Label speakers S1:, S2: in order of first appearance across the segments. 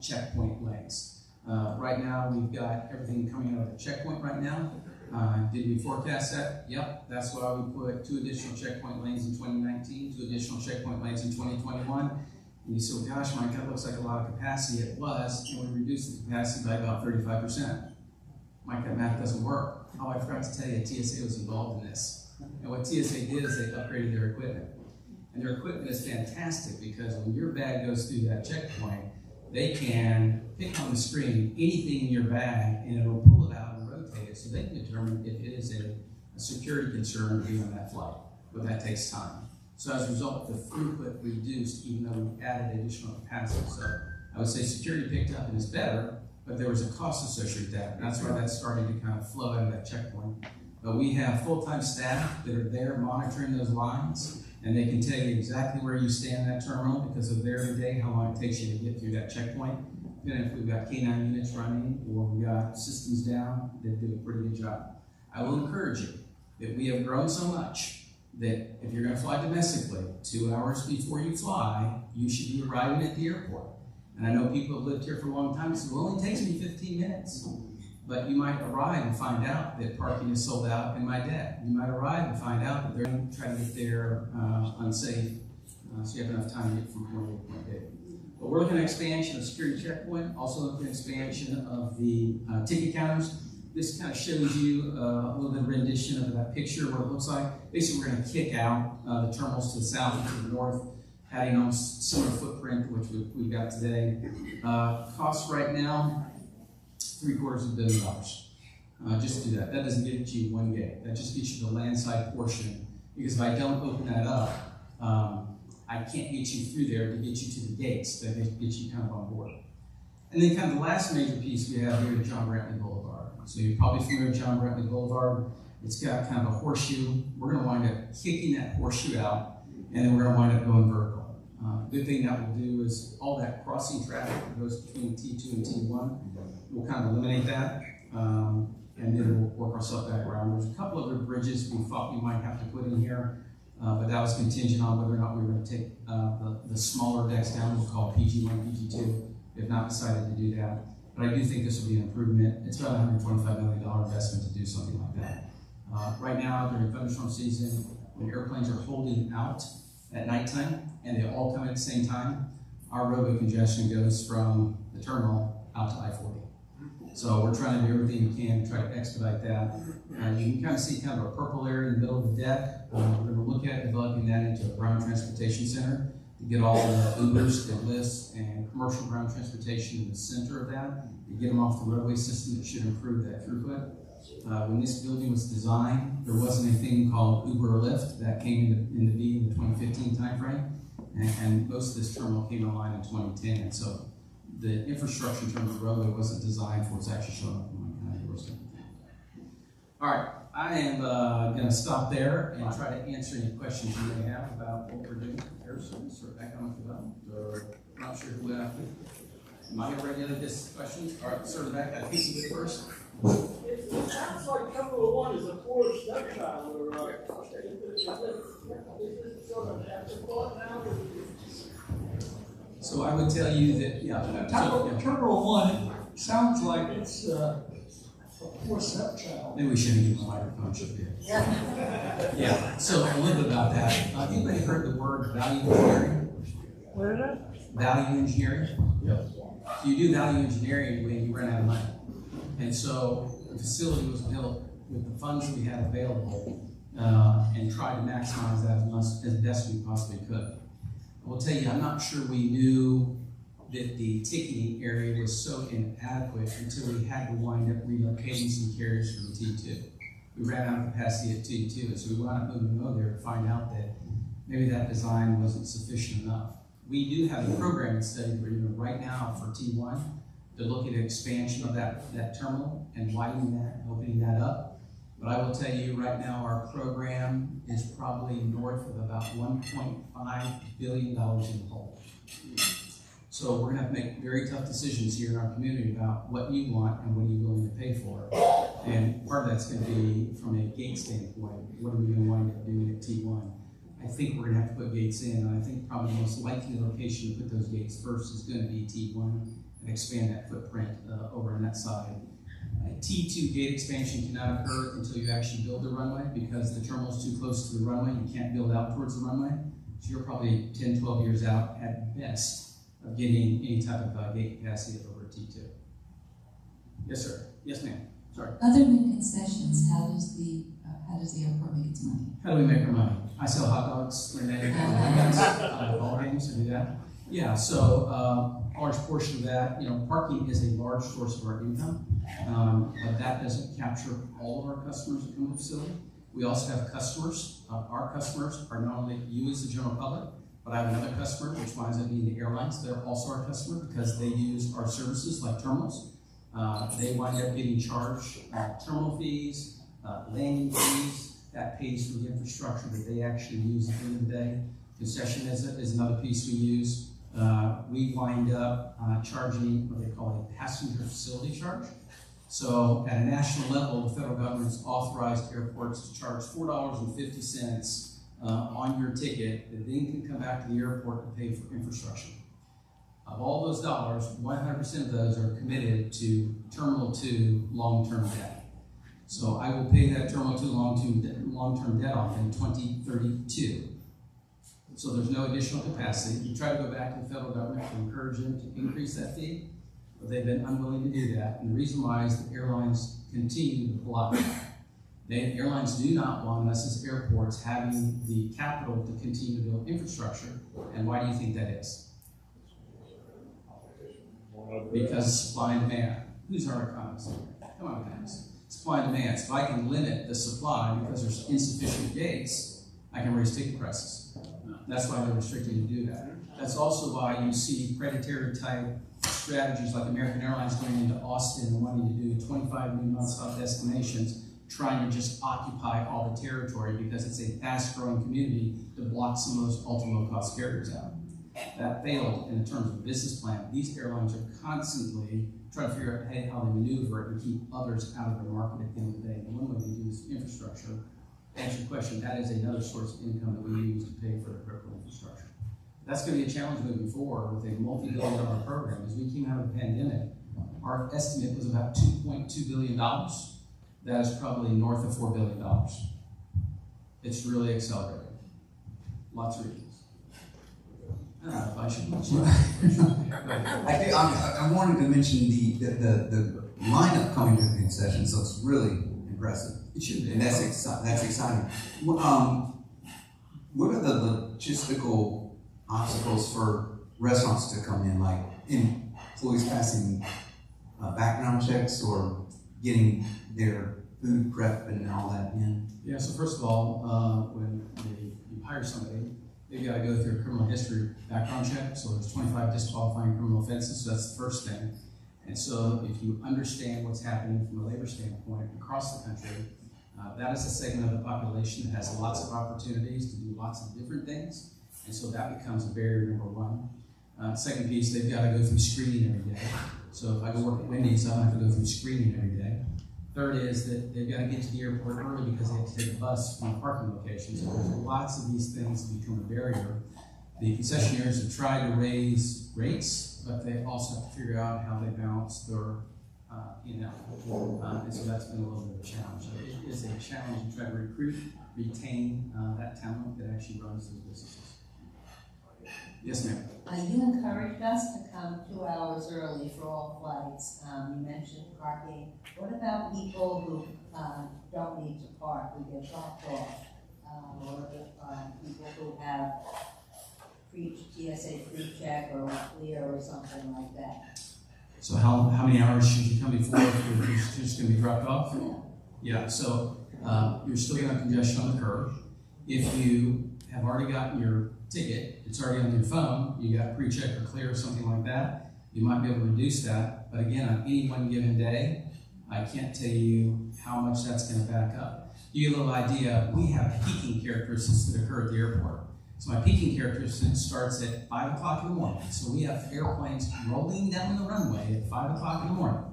S1: checkpoint lanes. Right now, we've got everything coming out of the checkpoint right now. Did we forecast that? Yep, that's why we put 2 additional checkpoint lanes in 2019, 2 additional checkpoint lanes in 2021. And you say, well, gosh, Mike, that looks like a lot of capacity. It was, and we reduced the capacity by about 35%. Mike, that math doesn't work. Oh, I forgot to tell you, TSA was involved in this. And what TSA did is they upgraded their equipment. And their equipment is fantastic because when your bag goes through that checkpoint, they can pick on the screen anything in your bag and it'll pull it out and rotate it so they can determine if it is a security concern to be on that flight. But that takes time. So as a result, the throughput reduced even though we added additional capacity. So I would say security picked up and is better, but there was a cost associated with that. And that's why that's starting to kind of flow out of that checkpoint. But we have full-time staff that are there monitoring those lines, and they can tell you exactly where you stand in that terminal because of their day, how long it takes you to get through that checkpoint. And if we've got K9 units running or we've got systems down, they do a pretty good job. I will encourage you that we have grown so much that if you're going to fly domestically, 2 hours before you fly, you should be arriving at the airport. And I know people have lived here for a long time, so it only takes me 15 minutes. But you might arrive and find out that parking is sold out in my debt. You might arrive and find out that they're trying to get there unsafe, so you have enough time to get from point A to point B. But we're looking at expansion of security checkpoint, also looking at expansion of the ticket counters. This kind of shows you a little bit of rendition of that picture, what it looks like. Basically, we're going to kick out the terminals to the south and to the north, adding on similar footprint, which we've got today. Costs right now, $750 million. Just to do that. That doesn't get you one gate. That just gets you the landside portion. Because if I don't open that up, I can't get you through there to get you to the gates. That gets you kind of on board. And then kind of the last major piece we have here is John Brantley Boulevard. So you're probably familiar with John Brantley Boulevard. It's got kind of a horseshoe. We're going to wind up kicking that horseshoe out, and then we're going to wind up going vertical. Good thing that will do is all that crossing traffic that goes between T2 and T1, we'll kind of eliminate that, and then we'll work ourselves back around. There's a couple other bridges we thought we might have to put in here, but that was contingent on whether or not we were going to take the smaller decks down, we'll call PG1, PG2. We have not decided to do that, but I do think this will be an improvement. It's about a $125 million investment to do something like that. Right now, during thunderstorm season, when airplanes are holding out at nighttime, and they all come at the same time, our roadway congestion goes from the terminal out to I-40. So we're trying to do everything we can to try to expedite that. You can kind of see kind of a purple area in the middle of the deck. We're going to look at developing that into a ground transportation center to get all the Ubers and Lyfts and commercial ground transportation in the center of that, to get them off the roadway system. That should improve that throughput. When this building was designed, there wasn't anything called Uber or Lyft. That came into being in the 2015 timeframe, and most of this terminal came online in 2010. And so the infrastructure in terms of roadway wasn't designed for what's actually showing up in my county doorstep. All right, I am going to stop there and try to answer any questions you may have about what we're doing with air service or economic development, or I'm not sure who am I going to regulate this question? All right, sir, back. I think you did first.
S2: It sounds like Terminal 1 is a poor stepchild, or is this sort of afterthought now?
S1: So I would tell you that,
S2: Terminal 1 sounds like it's a poor stepchild.
S1: Maybe we shouldn't give a microphone, should we? Yeah, so a little bit about that. Anybody heard the word value engineering?
S2: What is that?
S1: Value engineering?
S2: Yep.
S1: So you do value engineering when you run out of money. And so the facility was built with the funds that we had available and tried to maximize that as best we possibly could. I will tell you, I'm not sure we knew that the ticketing area was so inadequate until we had to wind up relocating some carriers from T2. We ran out of capacity at T2, and so we wound up moving over there to find out that maybe that design wasn't sufficient enough. We do have a programming study that we're doing right now for T1 to look at expansion of that terminal and widening that and opening that up. But I will tell you right now, our program is probably north of about $1.5 billion in the hole. So we're going to have to make very tough decisions here in our community about what you want and what are you willing to pay for. And part of that's going to be from a gate standpoint. What are we going to wind up doing at T1? I think we're going to have to put gates in, and I think probably the most likely location to put those gates first is going to be T1 and expand that footprint over on that side. T2 gate expansion cannot occur until you actually build the runway, because the terminal's too close to the runway. You can't build out towards the runway. So you're probably 10, 12 years out at best of getting any type of gate capacity over at T2. Yes, sir. Yes, ma'am. Sorry.
S3: Other than concessions, how does the airport make its money?
S1: How do we make our money? I sell hot dogs, Renee, ball games, I do that. Yeah, so a large portion of that, parking is a large source of our income, but that doesn't capture all of our customers that come to the facility. We also have customers. Our customers are not only you as the general public, but I have another customer, which winds up being the airlines. They're also our customer because they use our services like terminals. They wind up getting charged terminal fees, landing fees. That pays for the infrastructure that they actually use at the end of the day. Concession is another piece we use. We wind up charging what they call a passenger facility charge. So at a national level, the federal government's authorized airports to charge $4.50 on your ticket that then can come back to the airport to pay for infrastructure. Of all those dollars, 100% of those are committed to Terminal 2 long-term debt. So I will pay that Terminal 2 long-term debt off in 2032. So there's no additional capacity. We try to go back to the federal government to encourage them to increase that fee, but they've been unwilling to do that. And the reason why is the airlines continue to block it. Airlines do not want us as airports having the capital to continue to build infrastructure. And why do you think that is? Because supply and demand. Who's our economist? Come on, guys. Supply and demand. So if I can limit the supply because there's insufficient gates, I can raise ticket prices. That's why they're restricted to do that. That's also why you see predatory type strategies like American Airlines going into Austin and wanting to do 25 new non-stop destinations, trying to just occupy all the territory because it's a fast-growing community to block some of those ultra-low-cost carriers out. That failed in terms of business plan. These airlines are constantly trying to figure out how they maneuver and keep others out of the market at the end of the day. And one way they do is infrastructure. To answer your question, that is another source of income that we use to pay for the critical infrastructure. That's going to be a challenge moving forward with a multi-billion-dollar program. As we came out of the pandemic, our estimate was about $2.2 billion. That is probably north of $4 billion. It's really accelerating. Lots of reasons. I don't know if I should mention
S4: I wanted to mention the lineup coming to the concessions looks really impressive.
S1: It should be.
S4: And that's exciting. What are the logistical obstacles for restaurants to come in, like employees passing background checks or getting their food prep and all that in?
S1: Yeah, so first of all, when you hire somebody, they've got to go through a criminal history background check. So there's 25 disqualifying criminal offenses, so that's the first thing. And so if you understand what's happening from a labor standpoint across the country, that is a segment of the population that has lots of opportunities to do lots of different things. And so that becomes a barrier number one. Second piece, they've got to go through screening every day. So if I go work at Wendy's, I don't have to go through screening every day. Third is that they've got to get to the airport early because they have to take a bus from a parking location. So there's lots of these things that become a barrier. The concessionaires have tried to raise rates, but they also have to figure out how they balance their and so that's been a little bit of a challenge. So it is a challenge to try to recruit, retain that talent that actually runs those businesses. Yes, ma'am.
S3: You encouraged us to come 2 hours early for all flights. You mentioned parking. What about people who don't need to park, who get dropped off? Or people who have TSA pre-check or clear or something like that?
S1: So how many hours should you come before if you're just going to be dropped off? Yeah, so you're still going to have congestion on the curb. If you have already gotten your ticket, it's already on your phone, you got pre-check or clear or something like that, you might be able to reduce that. But again, on any one given day, I can't tell you how much that's going to back up. To give you a little idea, we have peaking characteristics that occur at the airport. So my peaking characteristic starts at 5 o'clock in the morning. So we have airplanes rolling down the runway at 5 o'clock in the morning.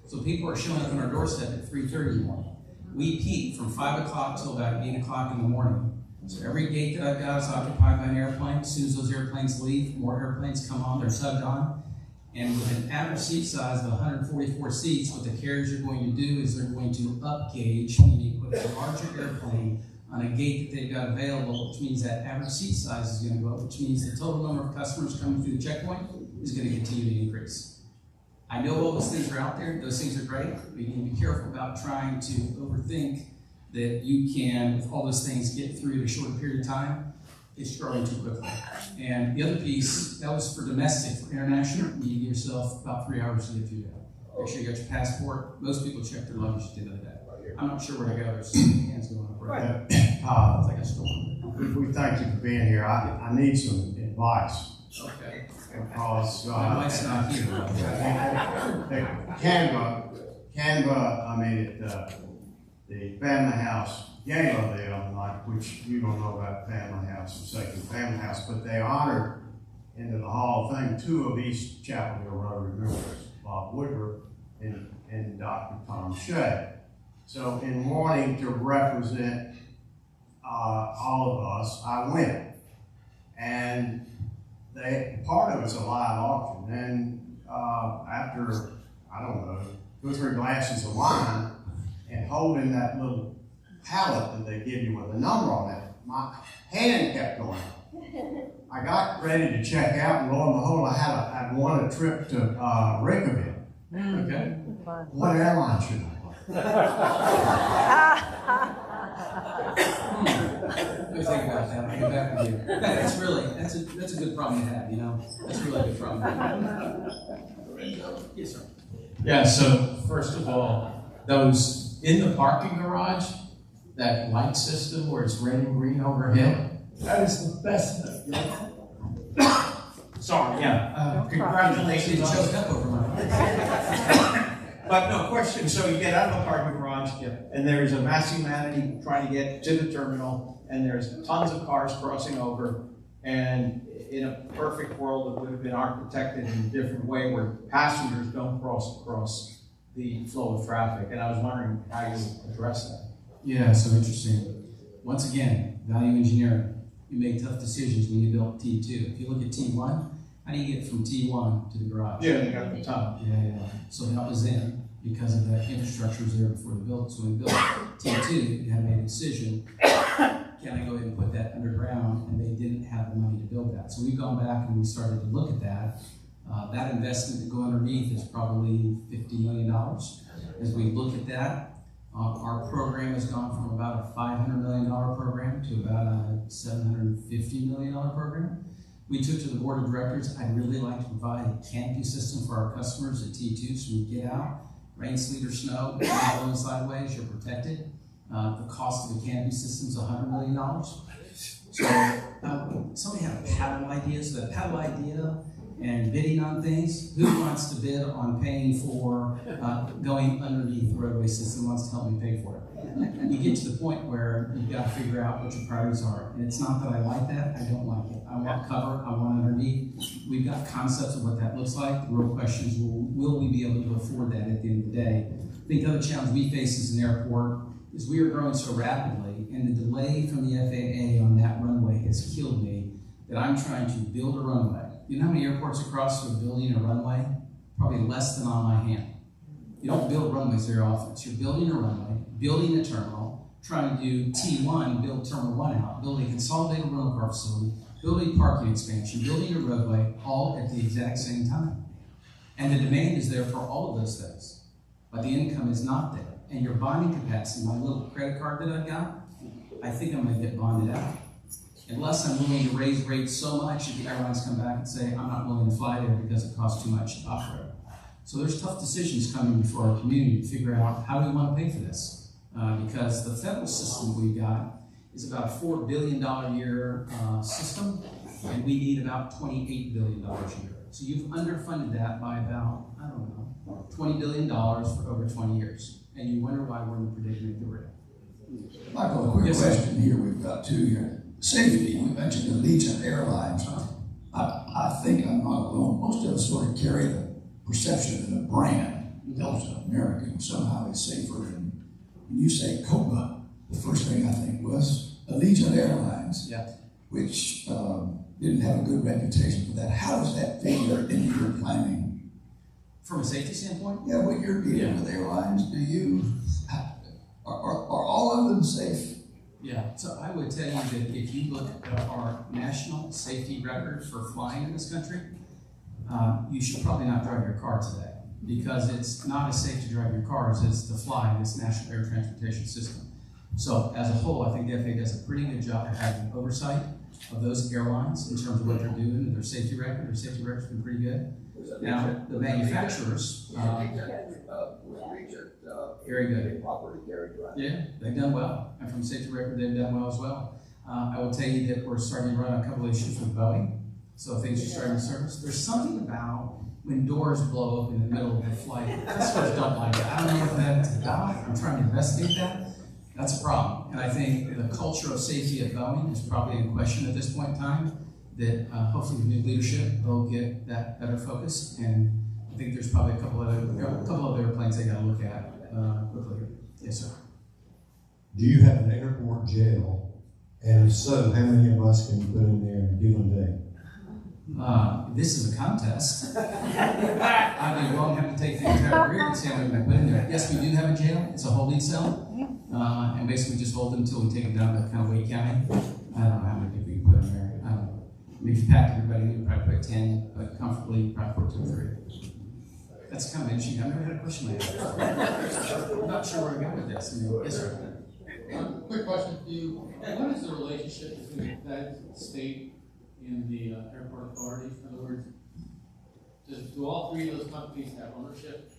S1: So people are showing up on our doorstep at 3:30 in the morning. We peak from 5 o'clock till about 8 o'clock in the morning. So every gate that I've got is occupied by an airplane. As soon as those airplanes leave, more airplanes come on, they're subbed on. And with an average seat size of 144 seats, what the carriers are going to do is they're going to up gauge, meaning put a larger airplane on a gate that they've got available, which means that average seat size is going to go up, which means the total number of customers coming through the checkpoint is going to continue to increase. I know all those things are out there, those things are great, but you need to be careful about trying to overthink that you can, with all those things, get through in a shorter period of time. It's growing too quickly. And the other piece, that was for domestic. For international, you need to give yourself about 3 hours to get through that. Make sure you got your passport. Most people check their luggage at the end of the day. I'm not sure where to go. There's so many hands going up right now. It's like a storm.
S5: We thank you for being here. I need some advice.
S1: Okay.
S5: Because
S1: My wife's not here.
S5: Canva, I mean, the Family House gala the other night, which you don't know about Family House, the second Family House, but they honored into the Hall of Fame 2 of East Chapel Hill Rotary members, Bob Woodruff and Dr. Tom Shea. So in wanting to represent all of us, I went. And part of it's a live auction. And after, I don't know, 2 or 3 glasses of wine and holding that little pallet that they give you with a number on it, my hand kept going up. I got ready to check out, and lo and behold, I'd won a trip to Reykjavik.
S1: Okay.
S5: What airline should I
S1: Let me think about that. I'll get back with you. That's a good problem to have, you know? That's a really good problem to have. Yes, sir.
S6: Yeah, so first of all, those in the parking garage, that light system where it's red and green overhead, that is the best thing. Sorry, yeah. Congratulations.
S1: It shows up over my
S6: But no question, so you get out of the parking garage, and there's a mass humanity trying to get to the terminal, and there's tons of cars crossing over, and in a perfect world, it would have been architected in a different way where passengers don't cross across the flow of traffic, and I was wondering how you address that.
S1: Yeah, so interesting. Once again, value engineering. You make tough decisions when you build T2. If you look at T1, how do you get from T1 to the garage?
S6: Yeah, they got the tunnel.
S1: Yeah. So that was in because of the infrastructure was there before the build. So when we built T2, you had made a decision, can I go ahead and put that underground? And they didn't have the money to build that. So we've gone back and we started to look at that. That investment to go underneath is probably $50 million. As we look at that, our program has gone from about a $500 million program to about a $750 million program. We took to the board of directors, I'd really like to provide a canopy system for our customers at T2 so we get out, rain, sleet, or snow, blowing sideways, you're protected. The cost of the canopy system is $100 million. So somebody had a paddle idea, so that paddle idea and bidding on things, who wants to bid on paying for going underneath the roadway system, wants to help me pay for it? You get to the point where you've got to figure out what your priorities are. And it's not that I like that, I don't like it. I want cover, I want underneath. We've got concepts of what that looks like. The real question is, will we be able to afford that at the end of the day? I think the other challenge we face as an airport is we are growing so rapidly, and the delay from the FAA on that runway has killed me, that I'm trying to build a runway. You know how many airports across are building a runway? Probably less than on my hand. You don't build runways very often. So you're building a runway, building a terminal, trying to do T1, build Terminal 1 out, building a consolidated rental car facility, building parking expansion, building a roadway, all at the exact same time. And the demand is there for all of those things, but the income is not there. And your bonding capacity, my little credit card that I've got, I think I'm gonna get bonded out. Unless I'm willing to raise rates so much that the airlines come back and say, I'm not willing to fly there because it costs too much to operate. So there's tough decisions coming before our community to figure out how do we want to pay for this. Because the federal system we've got is about a $4 billion a year system, and we need about $28 billion a year. So you've underfunded that by about, I don't know, $20 billion for over 20 years. And you wonder why we're in the predicament that we're in.
S7: Michael, a quick question here. We've got two here. Safety, we mentioned Allegiant Airlines. I think I'm not alone. Most of us sort of carry the perception that a brand, Delta, American, somehow is safer. And when you say COPA, the first thing I think was Allegiant Airlines, which didn't have a good reputation for that. How does that figure into your planning
S1: From a safety standpoint,
S7: Yeah, when you're dealing with airlines, are all of them safe?
S1: yeah. So I would tell you that if you look at our national safety record for flying in this country, you should probably not drive your car today, because it's not as safe to drive your car as it is to fly this national air transportation system. So as a whole, I think the FAA does a pretty good job of having oversight of those airlines in terms of what they're doing and their safety record. Their safety record's been pretty good. Now, the manufacturers, very good. Yeah, they've done well. And from a safety record, they've done well as well. I will tell you that we're starting to run a couple of issues with Boeing. So things are starting to surface. There's something about when doors blow up in the middle of the flight. Customers don't like it. I don't know what that's about. I'm trying to investigate that. That's a problem. And I think the culture of safety at Boeing is probably in question at this point in time. That hopefully the new leadership will get that better focus. And I think there's probably a couple of airplanes they got to look at quickly. Yes, sir.
S8: Do you have an airport jail? And if so, how many of us can you put in there in a given day?
S1: This is a contest. I'd be willing to have to take the entire career and see how many we can put in there. Yes, we do have a jail. It's a holding cell. And basically just hold them until we take them down to kind of Wake County. I don't know how many people you can put in there. I mean, if you pack everybody, you can probably put 10, but comfortably, you probably put 2 or 3. That's kind of interesting. I've never had a question like that. I'm not sure where to go with this. I mean, yes, sir.
S9: Quick question for you. What is the relationship between the Fed, state, and the airport authority? In other words, do all 3 of those companies have ownership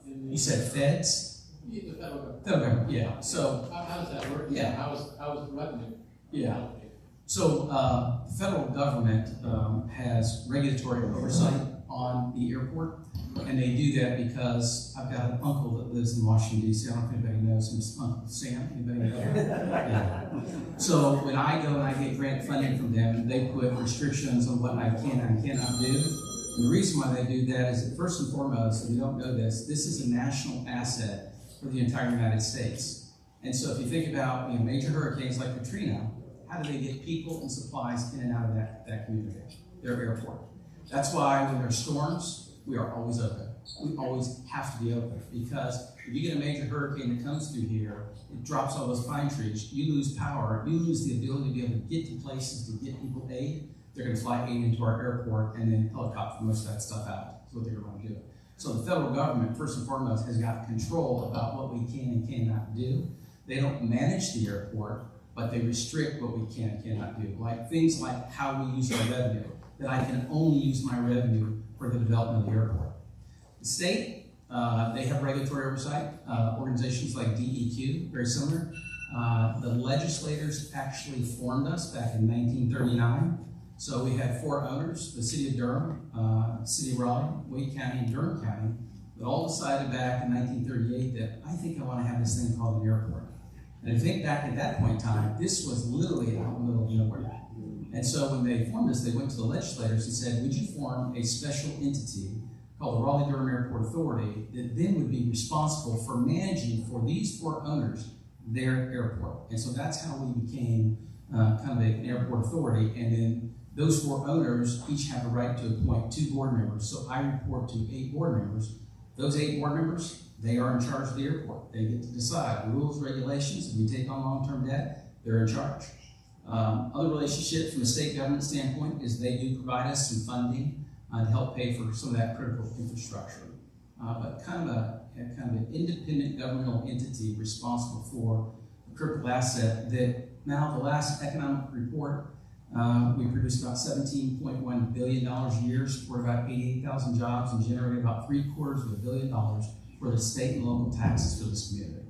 S9: in the...
S1: You said feds?
S9: The federal government.
S1: Federal government, yeah. So,
S9: How does that work?
S1: Yeah.
S9: How is revenue allocated?
S1: So the federal government has regulatory oversight on the airport, and they do that because I've got an uncle that lives in Washington, D.C. I don't know if anybody knows him, Uncle Sam. Anybody know him? Yeah. So when I go and I get grant funding from them, they put restrictions on what I can and cannot do. And the reason why they do that is that first and foremost, and you don't know this is a national asset for the entire United States. And so if you think about major hurricanes like Katrina, how do they get people and supplies in and out of that community, their airport? That's why when there's storms, we are always open. We always have to be open, because if you get a major hurricane that comes through here, it drops all those pine trees, you lose power, you lose the ability to be able to get to places to get people aid. They're going to fly aid into our airport and then helicopter most of that stuff out. That's what they're going to do. So the federal government, first and foremost, has got control about what we can and cannot do. They don't manage the airport, but they restrict what we can and cannot do. Like things like how we use our revenue, that I can only use my revenue for the development of the airport. The state, they have regulatory oversight. Organizations like DEQ, very similar. The legislators actually formed us back in 1939. So we had 4 owners, the city of Durham, city of Raleigh, Wake County, and Durham County, that all decided back in 1938 that I think I want to have this thing called an airport. And I think back at that point in time, this was literally out in the middle of nowhere. And so when they formed this, they went to the legislators and said, would you form a special entity called the Raleigh-Durham Airport Authority that then would be responsible for managing for these 4 owners their airport. And so that's how we became kind of an airport authority. And then those 4 owners each have a right to appoint 2 board members. So I report to 8 board members. Those 8 board members, they are in charge of the airport. They get to decide rules, regulations. If we take on long-term debt, they're in charge. Other relationships from a state government standpoint is they do provide us some funding to help pay for some of that critical infrastructure. But kind of an independent governmental entity responsible for a critical asset that now the last economic report, we produced about $17.1 billion a year, support about 88,000 jobs, and generated about $750 million for the state and local taxes for this community.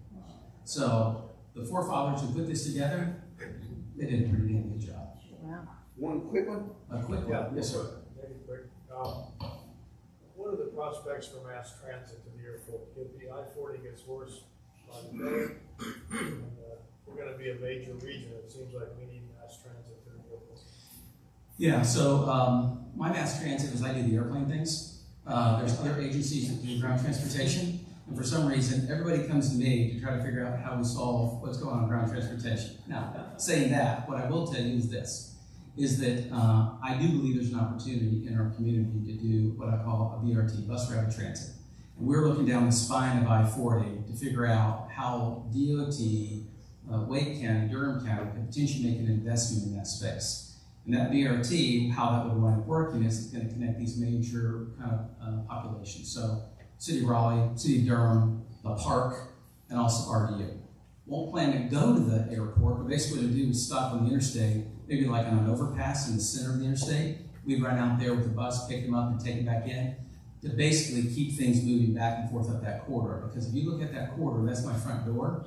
S1: So the forefathers who put this together, they did a pretty damn good job.
S3: Wow.
S10: One quick one?
S1: A quick one. Yes, sir.
S2: Maybe quick. What are the prospects for mass transit to the airport? The I-40 gets worse by the day. And, we're going to be a major region. It seems like we need mass transit to the airport.
S1: Yeah, so my mass transit is I do the airplane things. There's other agencies that do ground transportation. And for some reason, everybody comes to me to try to figure out how we solve what's going on in ground transportation. Now, saying that, what I will tell you is this. is that I do believe there's an opportunity in our community to do what I call a BRT, bus rapid transit. And we're looking down the spine of I-40 to figure out how DOT, Wake County, Durham County could potentially make an investment in that space. And that BRT, how that would wind up working is it's going to connect these major kind of populations. So City of Raleigh, City of Durham, the park, and also RDU. Won't plan to go to the airport, but basically what we do is stop on the interstate, maybe like on an overpass in the center of the interstate. We run out there with the bus, pick them up, and take them back in to basically keep things moving back and forth up that corridor. Because if you look at that corridor, that's my front door,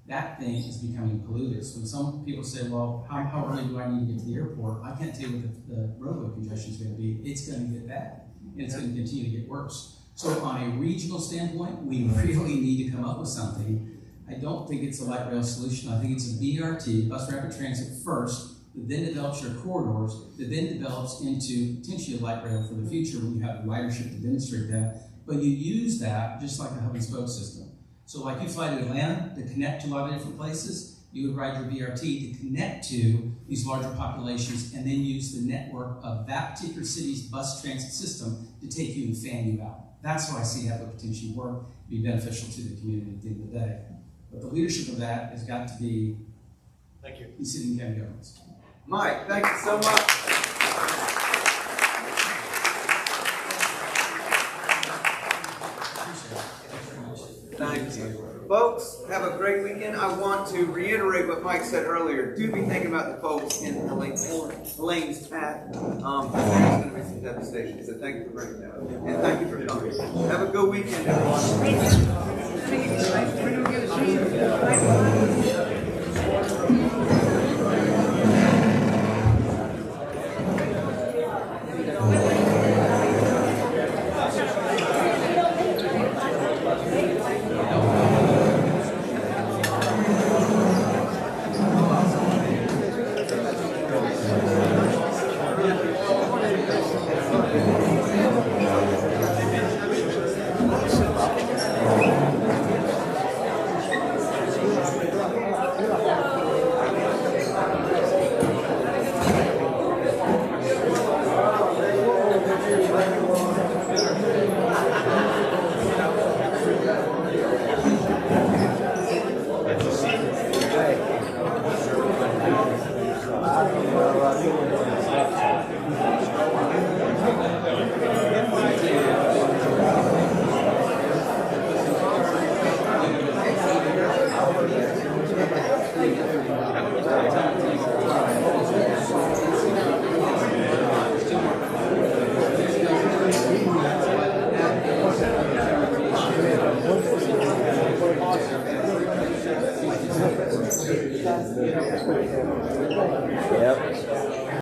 S1: that thing is becoming polluted. So when some people say, well, how early do I need to get to the airport? I can't tell you what the roadway congestion is going to be. It's going to get bad, and it's going to continue to get worse. So on a regional standpoint, we really need to come up with something. I don't think it's a light rail solution. I think it's a BRT, bus rapid transit first, that then develops your corridors, that then develops into potentially a light rail for the future when you have ridership to demonstrate that. But you use that just like a hub and spoke system. So like you fly to Atlanta to connect to a lot of different places, you would ride your BRT to connect to these larger populations and then use the network of that particular city's bus transit system to take you and fan you out. That's how I see that would potentially work, be beneficial to the community at the end of the day. But the leadership of that has got to be the city and county governments.
S10: Mike, thank you so much. Thank you. Folks, have a great weekend. I want to reiterate what Mike said earlier. Do be thinking about the folks in the lanes path. There's going to be some devastation. So thank you for bringing that up. And thank you for coming. Have a good weekend, everyone.